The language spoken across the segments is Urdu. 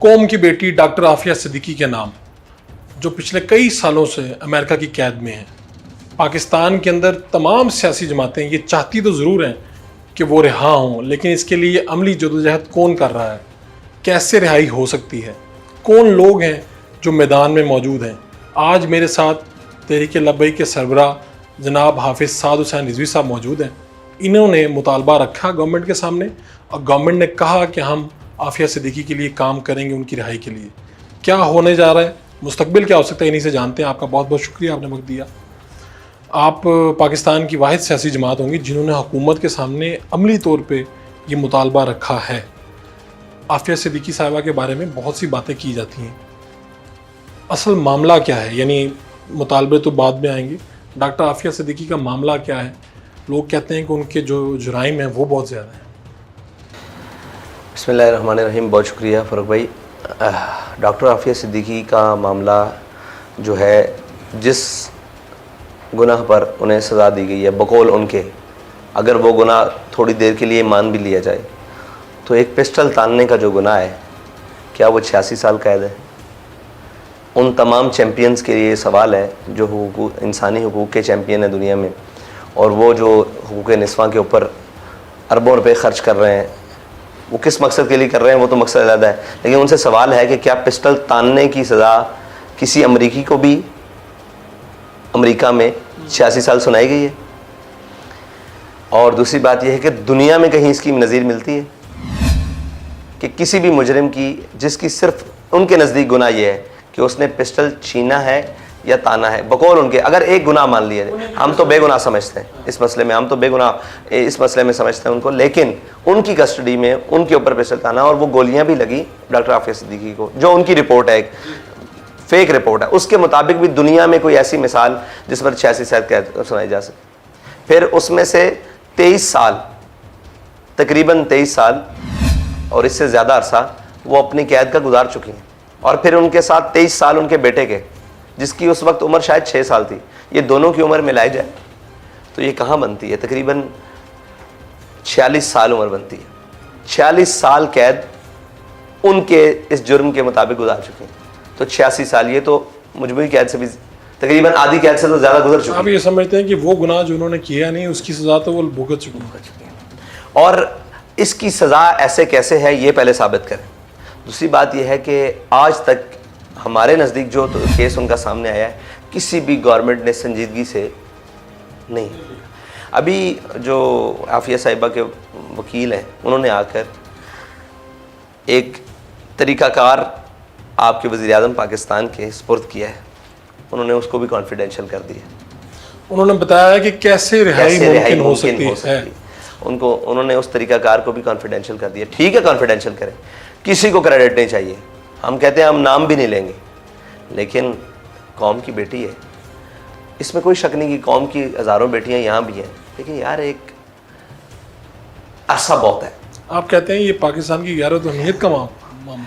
قوم کی بیٹی ڈاکٹر عافیہ صدیقی کے نام، جو پچھلے کئی سالوں سے امریکہ کی قید میں ہیں۔ پاکستان کے اندر تمام سیاسی جماعتیں یہ چاہتی تو ضرور ہیں کہ وہ رہا ہوں، لیکن اس کے لیے عملی جدوجہد کون کر رہا ہے؟ کیسے رہائی ہو سکتی ہے؟ کون لوگ ہیں جو میدان میں موجود ہیں؟ آج میرے ساتھ تحریک لبیک کے سربراہ جناب حافظ سعد حسین رضوی صاحب موجود ہیں۔ انہوں نے مطالبہ رکھا گورنمنٹ کے سامنے، اور گورنمنٹ نے کہا کہ ہم عافیہ صدیقی کے لیے کام کریں گے، ان کی رہائی کے لیے۔ کیا ہونے جا رہا ہے، مستقبل کیا ہو سکتا ہے، انہی سے جانتے ہیں۔ آپ کا بہت بہت شکریہ، آپ نے وقت دیا۔ آپ پاکستان کی واحد سیاسی جماعت ہوں گی جنہوں نے حکومت کے سامنے عملی طور پہ یہ مطالبہ رکھا ہے۔ عافیہ صدیقی صاحبہ کے بارے میں بہت سی باتیں کی جاتی ہیں، اصل معاملہ کیا ہے؟ یعنی مطالبے تو بعد میں آئیں گے، ڈاکٹر عافیہ صدیقی کا معاملہ کیا ہے؟ لوگ کہتے ہیں کہ ان کے جو جرائم ہیں وہ بہت زیادہ ہیں۔ بسم اللہ الرحمن الرحیم۔ بہت شکریہ فاروق بھائی۔ ڈاکٹر عافیہ صدیقی کا معاملہ جو ہے، جس گناہ پر انہیں سزا دی گئی ہے بقول ان کے، اگر وہ گناہ تھوڑی دیر کے لیے مان بھی لیا جائے تو ایک پسٹل تاننے کا جو گناہ ہے، کیا وہ 86 سال قید ہے؟ ان تمام چیمپئنز کے لیے سوال ہے جو انسانی حقوق کے چیمپئن ہیں دنیا میں، اور وہ جو حقوق نسواں کے اوپر اربوں روپے خرچ کر رہے ہیں، وہ کس مقصد کے لیے کر رہے ہیں وہ تو مقصد علیحدہ ہے، لیکن ان سے سوال ہے کہ کیا پسٹل تاننے کی سزا کسی امریکی کو بھی امریکہ میں 86 سال سنائی گئی ہے؟ اور دوسری بات یہ ہے کہ دنیا میں کہیں اس کی نظیر ملتی ہے کہ کسی بھی مجرم کی، جس کی صرف ان کے نزدیک گناہ یہ ہے کہ اس نے پسٹل چھینا ہے یا تانا ہے، بقول ان کے اگر ایک گناہ مان لیا جائے، ہم تو بے گناہ سمجھتے ہیں اس مسئلے میں، ہم تو بے گناہ اس مسئلے میں سمجھتے ہیں ان کو، لیکن ان کی کسٹڈی میں ان کے اوپر پسٹل تانا، اور وہ گولیاں بھی لگی ڈاکٹر عافیہ صدیقی کو، جو ان کی رپورٹ ہے، ایک فیک رپورٹ ہے، اس کے مطابق بھی دنیا میں کوئی ایسی مثال جس پر 86 سال قید سنائی جا سکے۔ پھر اس میں سے 23 سال، تقریباً 23 سال اور اس سے زیادہ عرصہ وہ اپنی قید کا گزار چکی ہیں، اور پھر ان کے ساتھ 23 سال ان کے بیٹے کے، جس کی اس وقت عمر شاید 6 سال تھی، یہ دونوں کی عمر ملائی جائے تو یہ کہاں بنتی ہے؟ تقریباً 46 سال عمر بنتی ہے۔ 46 سال قید ان کے اس جرم کے مطابق گزار چکے ہیں، تو 86 سال یہ تو مجموعی قید سے بھی تقریباً آدھی قید سے تو زیادہ گزر چکی ہے۔ آپ یہ سمجھتے ہیں کہ وہ گناہ جو انہوں نے کیا نہیں، اس کی سزا تو وہ بھگت چکے ہیں، اور اس کی سزا ایسے کیسے ہے یہ پہلے ثابت کریں۔ دوسری بات یہ ہے کہ آج تک ہمارے نزدیک جو کیس ان کا سامنے آیا ہے، کسی بھی گورنمنٹ نے سنجیدگی سے نہیں۔ ابھی جو عافیہ صاحبہ کے وکیل ہیں، انہوں نے آ کر ایک طریقہ کار آپ کے وزیر اعظم پاکستان کے سپرد کیا ہے، انہوں نے اس کو بھی کانفیڈینشیل کر دیا۔ انہوں نے بتایا کہ کیسے رہائی ممکن ہو سکتی ہے، انہوں نے اس طریقہ کار کو بھی کانفیڈینشیل کر دیا۔ ٹھیک ہے، کانفیڈینشیل کریں، کسی کو کریڈٹ نہیں چاہیے، ہم کہتے ہیں ہم نام بھی نہیں لیں گے، لیکن قوم کی بیٹی ہے، اس میں کوئی شک نہیں کہ قوم کی ہزاروں بیٹیاں یہاں بھی ہیں، لیکن یار ایک عرصہ بہت ہے۔ آپ کہتے ہیں یہ پاکستان کی غیرت و اہمیت کا معاملہ،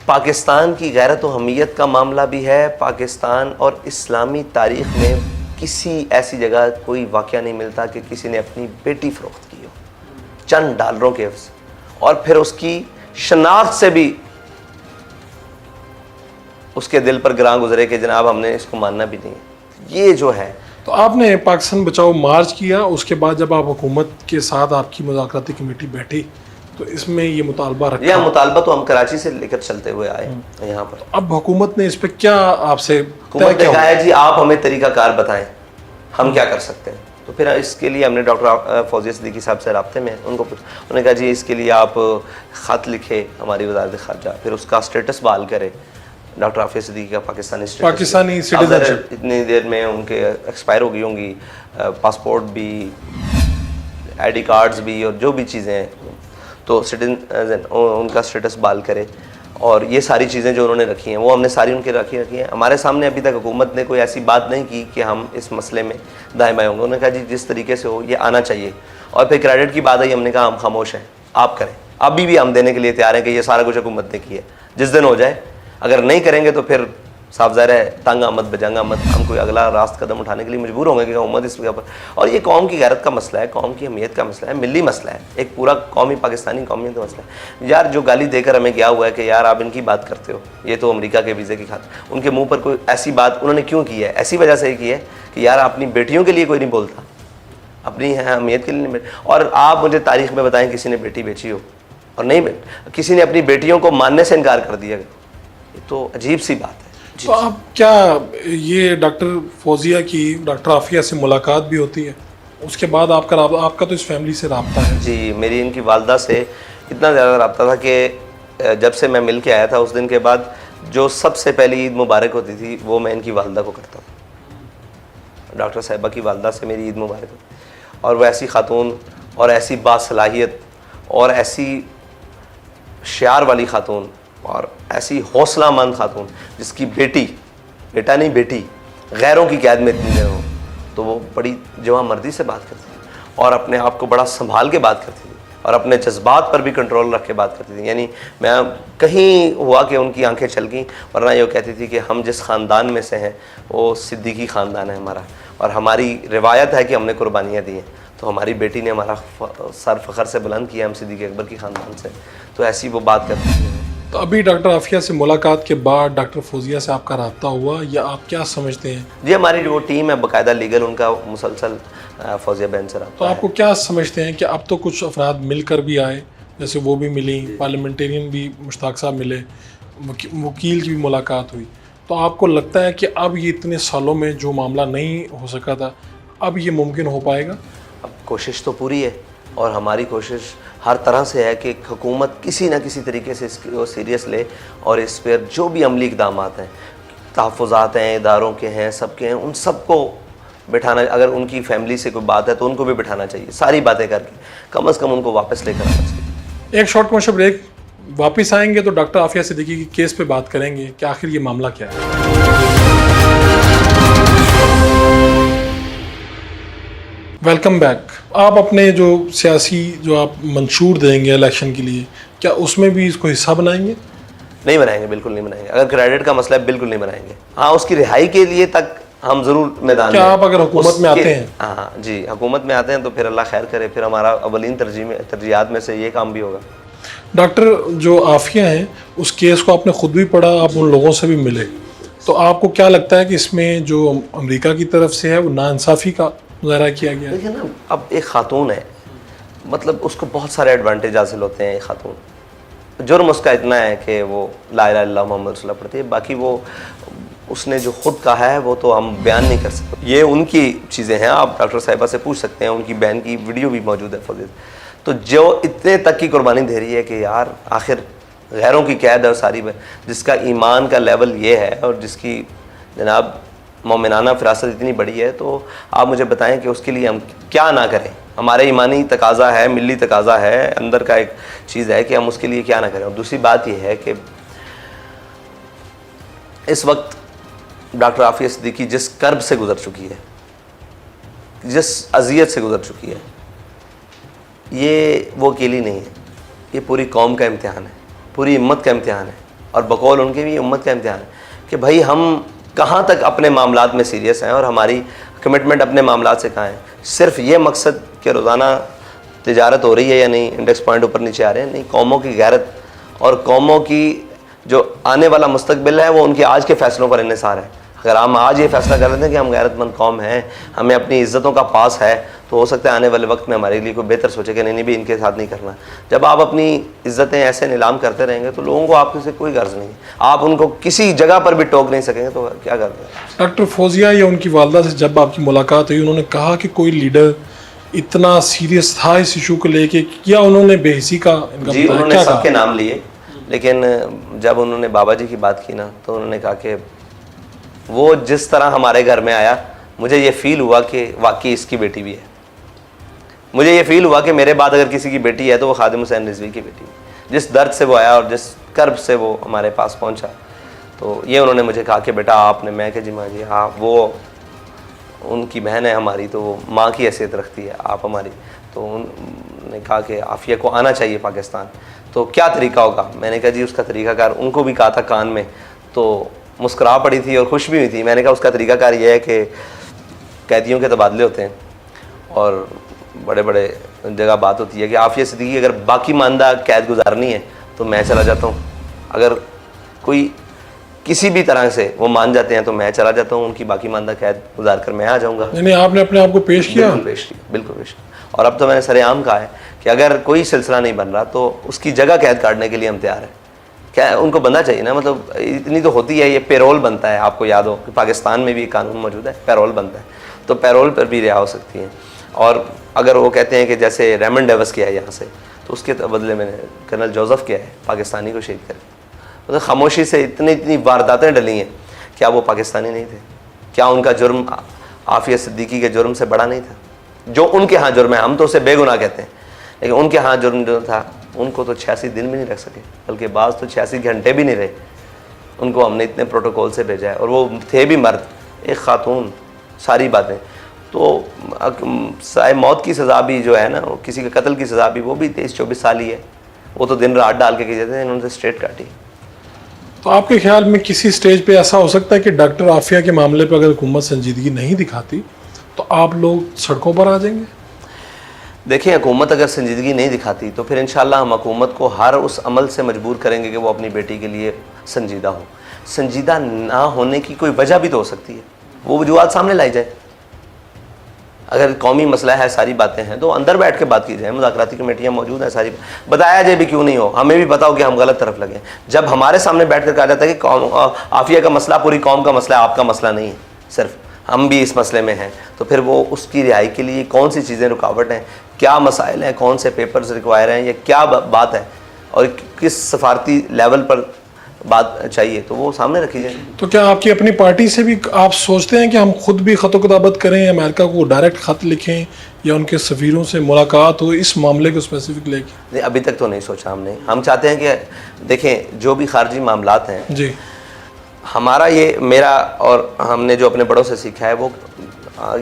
پاکستان کی غیرت و حمیت کا معاملہ بھی ہے۔ پاکستان اور اسلامی تاریخ میں کسی ایسی جگہ کوئی واقعہ نہیں ملتا کہ کسی نے اپنی بیٹی فروخت کی ہو چند ڈالروں کے عوض، اور پھر اس کی شناخت سے بھی اس کے دل پر گراں گزرے کہ جناب ہم نے اس کو ماننا بھی نہیں۔ یہ جو ہے، تو آپ نے پاکستان بچاؤ مارچ کیا، اس کے بعد جب آپ حکومت کے ساتھ آپ کی مذاکراتی کمیٹی بیٹھی تو اس میں یہ مطالبہ رکھا؟ یہ مطالبہ تو ہم کراچی سے لے کر چلتے ہوئے آئے یہاں پر۔ اب حکومت نے اس پہ کیا آپ سے حکومت نے کہا ہے جی آپ ہمیں طریقہ کار بتائیں، ہم کیا کر سکتے ہیں؟ تو پھر اس کے لیے ہم نے ڈاکٹر فوزیہ صدیقی صاحب سے رابطے میں ان کو انہوں نے کہا جی اس کے لیے آپ خط لکھے ہماری وزارت خارجہ، پھر اس کا اسٹیٹس بحال کرے۔ ڈاکٹر عافیہ صدیقی کا پاکستانی سٹیزنشپ اتنی دیر میں ان کے ایکسپائر ہو گئی ہوں گی، پاسپورٹ بھی، آئی ڈی کارڈز بھی، اور جو بھی چیزیں ہیں، تو سٹیزن ان کا اسٹیٹس بحال کرے۔ اور یہ ساری چیزیں جو انہوں نے رکھی ہیں وہ ہم نے ساری ان کے رکھی ہیں۔ ہمارے سامنے ابھی تک حکومت نے کوئی ایسی بات نہیں کی کہ ہم اس مسئلے میں دائیں بائیں ہوں گے۔ انہوں نے کہا جی جس طریقے سے ہو یہ آنا چاہیے، اور پھر کریڈٹ کی بات آئی، ہم نے کہا ہم خاموش ہیں، آپ کریں۔ ابھی بھی ہم دینے کے لیے تیار ہیں کہ یہ سارا کچھ حکومت نے کیا ہے، جس دن ہو جائے، اگر نہیں کریں گے تو پھر صاف ظاہر ہے تنگ آمد بجنگ آمد، ہم کوئی اگلا راست قدم اٹھانے کے لیے مجبور ہوں گے کہ امت اس جگہ پر، اور یہ قوم کی غیرت کا مسئلہ ہے، قوم کی اہمیت کا مسئلہ ہے، ملی مسئلہ ہے، ایک پورا قومی پاکستانی قومیت کا مسئلہ ہے. یار جو گالی دے کر ہمیں گیا ہوا ہے کہ یار آپ ان کی بات کرتے ہو، یہ تو امریکہ کے ویزے کی خاطر، ان کے منہ پر کوئی ایسی بات انہوں نے کیوں کی ہے؟ ایسی وجہ سے ہی کی ہے کہ یار اپنی بیٹیوں کے لیے کوئی نہیں بولتا، اپنی اہمیت کے لیے نہیں. اور آپ مجھے تاریخ میں بتائیں کسی نے بیٹی بیچی ہو اور نہیں کسی نے اپنی بیٹیوں کو ماننے سے انکار کر دیا، یہ تو عجیب سی بات ہے. تو آپ کیا یہ ڈاکٹر فوزیہ کی ڈاکٹر عافیہ سے ملاقات بھی ہوتی ہے؟ اس کے بعد آپ کا تو اس فیملی سے رابطہ ہے؟ جی میری ان کی والدہ سے اتنا زیادہ رابطہ تھا کہ جب سے میں مل کے آیا تھا اس دن کے بعد جو سب سے پہلی عید مبارک ہوتی تھی وہ میں ان کی والدہ کو کرتا ہوں. ڈاکٹر صاحبہ کی والدہ سے میری عید مبارک ہوتی، اور وہ ایسی خاتون اور ایسی باصلاحیت اور ایسی شعار والی خاتون اور ایسی حوصلہ مند خاتون جس کی بیٹا نہیں بیٹی غیروں کی قید میں اتنی دیر ہو، تو وہ بڑی جواں مردی سے بات کرتی تھی اور اپنے آپ کو بڑا سنبھال کے بات کرتی تھی اور اپنے جذبات پر بھی کنٹرول رکھ کے بات کرتی تھی. یعنی میں کہیں ہوا کہ ان کی آنکھیں چل گئیں، ورنہ یہ کہتی تھی کہ ہم جس خاندان میں سے ہیں وہ صدیقی خاندان ہے ہمارا، اور ہماری روایت ہے کہ ہم نے قربانیاں دی ہیں، تو ہماری بیٹی نے ہمارا سر فخر سے بلند کیا، ہم صدیق اکبر کی خاندان سے. تو ایسی وہ بات کرتی تھی. تو ابھی ڈاکٹر عافیہ سے ملاقات کے بعد ڈاکٹر فوزیہ سے آپ کا رابطہ ہوا یا آپ کیا سمجھتے ہیں؟ جی ہماری جو ٹیم ہے باقاعدہ لیگل ان کا مسلسل فوزیہ بہن سے رابطہ. تو آپ کو کیا سمجھتے ہیں کہ اب تو کچھ افراد مل کر بھی آئے، جیسے وہ بھی ملی، پارلیمنٹرین بھی مشتاق صاحب ملے، وکیل کی بھی ملاقات ہوئی، تو آپ کو لگتا ہے کہ اب یہ اتنے سالوں میں جو معاملہ نہیں ہو سکا تھا اب یہ ممکن ہو پائے گا؟ اب کوشش تو پوری ہے، اور ہماری کوشش ہر طرح سے ہے کہ حکومت کسی نہ کسی طریقے سے اس کو سیریس لے، اور اس پر جو بھی عملی اقدامات ہیں، تحفظات ہیں، اداروں کے ہیں، سب کے ہیں، ان سب کو بٹھانا، اگر ان کی فیملی سے کوئی بات ہے تو ان کو بھی بٹھانا چاہیے، ساری باتیں کر کے کم از کم ان کو واپس لے کر آنا چاہیے. ایک شارٹ کمرشل بریک، واپس آئیں گے تو ڈاکٹر عافیہ صدیقی کی کیس پہ بات کریں گے کہ آخر یہ معاملہ کیا ہے. Welcome back. آپ اپنے جو سیاسی جو آپ منشور دیں گے الیکشن کے لیے، کیا اس میں بھی اس کو حصہ بنائیں گے؟ نہیں بنائیں گے، بالکل نہیں بنائیں گے. اگر کریڈٹ کا مسئلہ ہے بالکل نہیں بنائیں گے. ہاں اس کی رہائی کے لیے تک ہم ضرور میدان میں. کیا آپ اگر حکومت میں آتے ہیں؟ ہاں جی حکومت میں آتے ہیں تو پھر اللہ خیر کرے، پھر ہمارا اولین ترجیحات میں سے یہ کام بھی ہوگا. ڈاکٹر جو عافیہ ہیں اس کیس کو آپ نے خود بھی پڑھا، آپ ان لوگوں سے بھی ملے، تو آپ کو کیا لگتا ہے کہ اس میں جو امریکہ کی طرف سے ہے وہ ناانصافی کا مظاہرہ کیا گیا ہے؟ دیکھیں نا، اب ایک خاتون ہے، مطلب اس کو بہت سارے ایڈوانٹیج حاصل ہوتے ہیں. ایک خاتون، جرم اس کا اتنا ہے کہ وہ لا الہ الا اللہ محمد رسول اللہ پڑھتی ہے، باقی وہ اس نے جو خود کہا ہے وہ تو ہم بیان نہیں کر سکتے. یہ ان کی چیزیں ہیں، آپ ڈاکٹر صاحبہ سے پوچھ سکتے ہیں، ان کی بہن کی ویڈیو بھی موجود ہے فوزیہ. تو جو اتنے تک کی قربانی دے رہی ہے کہ یار آخر غیروں کی قید ہے ساری میں، جس کا ایمان کا لیول یہ ہے اور جس کی جناب مومنانہ فراست اتنی بڑی ہے، تو آپ مجھے بتائیں کہ اس کے لیے ہم کیا نہ کریں. ہمارے ایمانی تقاضا ہے، ملی تقاضا ہے، اندر کا ایک چیز ہے کہ ہم اس کے لیے کیا نہ کریں. اور دوسری بات یہ ہے کہ اس وقت ڈاکٹر عافیہ صدیقی جس کرب سے گزر چکی ہے، جس اذیت سے گزر چکی ہے، یہ وہ اکیلی نہیں ہے، یہ پوری قوم کا امتحان ہے، پوری امت کا امتحان ہے، اور بقول ان کے بھی امت کا امتحان ہے کہ بھائی ہم کہاں تک اپنے معاملات میں سیریس ہیں اور ہماری کمٹمنٹ اپنے معاملات سے کہاں ہے. صرف یہ مقصد کہ روزانہ تجارت ہو رہی ہے یا نہیں، انڈیکس پوائنٹ اوپر نیچے آ رہے ہیں، نہیں، قوموں کی غیرت اور قوموں کی جو آنے والا مستقبل ہے وہ ان کے آج کے فیصلوں پر انحصار ہے. اگر ہم آج یہ فیصلہ کر لیتے ہیں کہ ہم غیرت مند قوم ہیں، ہمیں اپنی عزتوں کا پاس ہے، تو ہو سکتا ہے آنے والے وقت میں ہمارے لیے کوئی بہتر سوچے کہ نہیں بھی ان کے ساتھ نہیں کرنا. جب آپ اپنی عزتیں ایسے نیلام کرتے رہیں گے تو لوگوں کو آپ سے کوئی غرض نہیں ہے، آپ ان کو کسی جگہ پر بھی ٹوک نہیں سکیں گے، تو کیا کرتے ہیں. ڈاکٹر فوزیہ یا ان کی والدہ سے جب آپ کی ملاقات ہوئی، انہوں نے کہا کہ کوئی لیڈر اتنا سیریس تھا اس ایشو کو لے کے، کیا انہوں نے بے حسی کا ان کا جی بتایا؟ انہوں نے کیا سب کہا؟ کے نام لیے، لیکن جب انہوں نے بابا جی کی بات کی نا تو انہوں نے کہا کہ وہ جس طرح ہمارے گھر میں آیا، مجھے یہ فیل ہوا کہ واقعی اس کی بیٹی بھی ہے. مجھے یہ فیل ہوا کہ میرے بعد اگر کسی کی بیٹی ہے تو وہ خادم حسین رضوی کی بیٹی ہے. جس درد سے وہ آیا اور جس کرب سے وہ ہمارے پاس پہنچا، تو یہ انہوں نے مجھے کہا کہ بیٹا آپ نے، میں کہ جی ماں جی ہاں، وہ ان کی بہن ہے ہماری، تو وہ ماں کی حیثیت رکھتی ہے، آپ ہماری. تو انہوں نے کہا کہ عافیہ کو آنا چاہیے پاکستان، تو کیا طریقہ ہوگا. میں نے کہا جی اس کا طریقہ کار ان کو بھی کہا تھا کان میں، تو مسکرا پڑی تھی اور خوش بھی ہوئی تھی. میں نے کہا اس کا طریقہ کار یہ ہے کہ قیدیوں کے تبادلے ہوتے ہیں اور بڑے بڑے جگہ بات ہوتی ہے کہ عافیہ صدیقی اگر باقی ماندہ قید گزارنی ہے تو میں چلا جاتا ہوں, اگر کوئی کسی بھی طرح سے وہ مان جاتے ہیں تو میں چلا جاتا ہوں, ان کی باقی ماندہ قید گزار کر میں آ جاؤں گا. یعنی آپ نے اپنے آپ کو پیش کیا؟ بالکل پیش کیا, بالکل پیش کیا. اور اب تو میں نے سر عام کہا ہے کہ اگر کوئی سلسلہ نہیں بن رہا تو اس کی جگہ قید کاٹنے کے لیے ہم تیار ہیں. کیا ان کو بننا چاہیے نا, مطلب اتنی تو ہوتی ہے, یہ پیرول بنتا ہے, آپ کو یاد ہو کہ پاکستان میں بھی قانون موجود ہے, پیرول بنتا ہے, تو پیرول پر بھی رہا ہو سکتی ہیں. اور اگر وہ کہتے ہیں کہ جیسے ریمن ڈیوس کیا ہے یہاں سے, تو اس کے بدلے میں نے کرنل جوزف کیا ہے, پاکستانی کو شہید کرے. مطلب خاموشی سے اتنی وارداتیں ڈلی ہیں. کیا وہ پاکستانی نہیں تھے؟ کیا ان کا جرم عافیہ صدیقی کے جرم سے بڑا نہیں تھا؟ جو ان کے ہاں جرم ہے, ہم تو اسے بے گناہ کہتے ہیں, لیکن ان کے ہاں جرم جو تھا, ان کو تو 86 دن بھی نہیں رکھ سکے, بلکہ بعض تو 86 گھنٹے بھی نہیں رہے. ان کو ہم نے اتنے پروٹوکول سے بھیجا ہے, اور وہ تھے بھی مرد, ایک خاتون, ساری باتیں. تو موت کی سزا بھی جو ہے نا, کسی کے قتل کی سزا بھی, وہ بھی 23-24 سال ہی ہے. وہ تو دن رات ڈال کے کی جاتے ہیں, انہوں نے اسٹریٹ کاٹی. تو آپ کے خیال میں کسی سٹیج پہ ایسا ہو سکتا ہے کہ ڈاکٹر عافیہ کے معاملے پہ اگر حکومت سنجیدگی نہیں دکھاتی تو آپ لوگ سڑکوں پر آ جائیں گے؟ دیکھیں, حکومت اگر سنجیدگی نہیں دکھاتی تو پھر انشاءاللہ ہم حکومت کو ہر اس عمل سے مجبور کریں گے کہ وہ اپنی بیٹی کے لیے سنجیدہ ہو. سنجیدہ نہ ہونے کی کوئی وجہ بھی تو ہو سکتی ہے, وہ وجوہات سامنے لائی جائے. اگر قومی مسئلہ ہے, ساری باتیں ہیں, تو اندر بیٹھ کے بات کی جائے, مذاکراتی کمیٹیاں موجود ہیں, ساری بتایا جائے بھی کیوں نہیں ہو, ہمیں بھی پتا ہو کہ ہم غلط طرف لگے. جب ہمارے سامنے بیٹھ کر کہا جاتا ہے کہ عافیہ کا مسئلہ پوری قوم کا مسئلہ ہے, آپ کا مسئلہ نہیں ہے, صرف ہم بھی اس مسئلے میں ہیں, تو پھر وہ اس کی رہائی کے لیے کون سی چیزیں رکاوٹ ہیں, کیا مسائل ہیں, کون سے پیپرز ریکوائر ہیں, یا کیا بات ہے, اور کس سفارتی لیول پر بات چاہیے, تو وہ سامنے رکھی جائے. تو کیا آپ کی اپنی پارٹی سے بھی آپ سوچتے ہیں کہ ہم خود بھی خط و کتابت کریں, امریکہ کو ڈائریکٹ خط لکھیں, یا ان کے سفیروں سے ملاقات ہو اس معاملے کو اسپیسیفک لے کے؟ نہیں, ابھی تک تو نہیں سوچا ہم نے. ہم چاہتے ہیں کہ دیکھیں, جو بھی خارجی معاملات ہیں, جی, ہمارا یہ, میرا اور ہم نے جو اپنے بڑوں سے سیکھا ہے وہ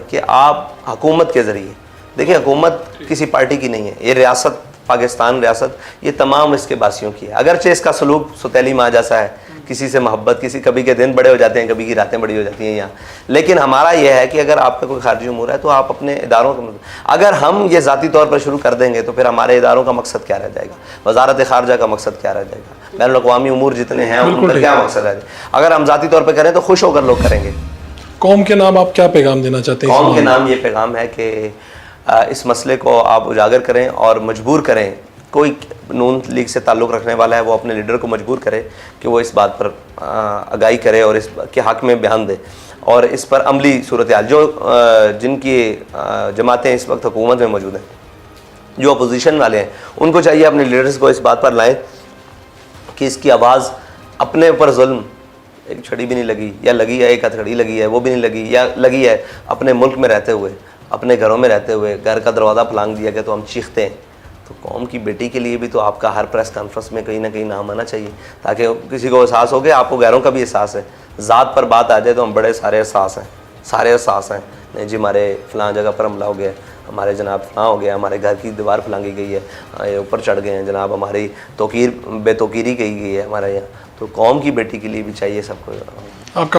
کہ آپ حکومت کے ذریعے, دیکھیں حکومت کسی پارٹی کی نہیں ہے, یہ ریاست, پاکستان ریاست, یہ تمام اس کے باسیوں کی ہے. اگرچہ اس کا سلوک ستیلی ماں جیسا ہے, کسی سے محبت, کسی کبھی کے دن بڑے ہو جاتے ہیں, کبھی کی راتیں بڑی ہو جاتی ہیں یہاں, لیکن ہمارا یہ ہے کہ اگر آپ کا کوئی خارجی امور ہے تو آپ اپنے اداروں کا, اگر ہم یہ ذاتی طور پر شروع کر دیں گے تو پھر ہمارے اداروں کا مقصد کیا رہ جائے گا, وزارت خارجہ کا مقصد کیا رہ جائے گا, بین الاقوامی امور جتنے ہیں ان کا کیا مقصد ہے. اگر ہم ذاتی طور پہ کریں تو خوش ہو کر لوگ کریں گے. قوم کے نام آپ کیا پیغام دینا چاہتے ہیں؟ قوم کے نام یہ پیغام ہے کہ اس مسئلے کو آپ اجاگر کریں اور مجبور کریں, کوئی نون لیگ سے تعلق رکھنے والا ہے وہ اپنے لیڈر کو مجبور کرے کہ وہ اس بات پر آگاہی کرے اور اس کے حق میں بیان دے, اور اس پر عملی صورتحال, جو جن کی جماعتیں اس وقت حکومت میں موجود ہیں, جو اپوزیشن والے ہیں, ان کو چاہیے اپنے لیڈرز کو اس بات پر لائیں کہ اس کی آواز, اپنے اوپر ظلم, ایک چھڑی بھی نہیں لگی, یا لگی ہے ایک ہتھکڑی لگی ہے وہ بھی نہیں لگی, یا لگی ہے اپنے ملک میں رہتے ہوئے, اپنے گھروں میں رہتے ہوئے, گھر کا دروازہ پھلانگ دیا گیا تو ہم چیختے ہیں. تو قوم کی بیٹی کے لیے بھی تو آپ کا ہر پریس کانفرنس میں کہیں نہ کہیں نام آنا چاہیے, تاکہ کسی کو احساس ہو کہ آپ کو غیروں کا بھی احساس ہے. ذات پر بات آ جائے تو ہم بڑے سارے احساس ہیں, نہیں جی ہمارے فلاں جگہ پر حملہ ہو گیا, ہمارے جناب فلاں ہو گیا, ہمارے گھر کی دیوار پھلانگی گئی ہے, اوپر چڑھ گئے ہیں جناب, ہماری بے توقیری کی گئی ہے ہمارے یہاں. تو قوم کی بیٹی کے لیے بھی چاہیے سب کو. آپ کا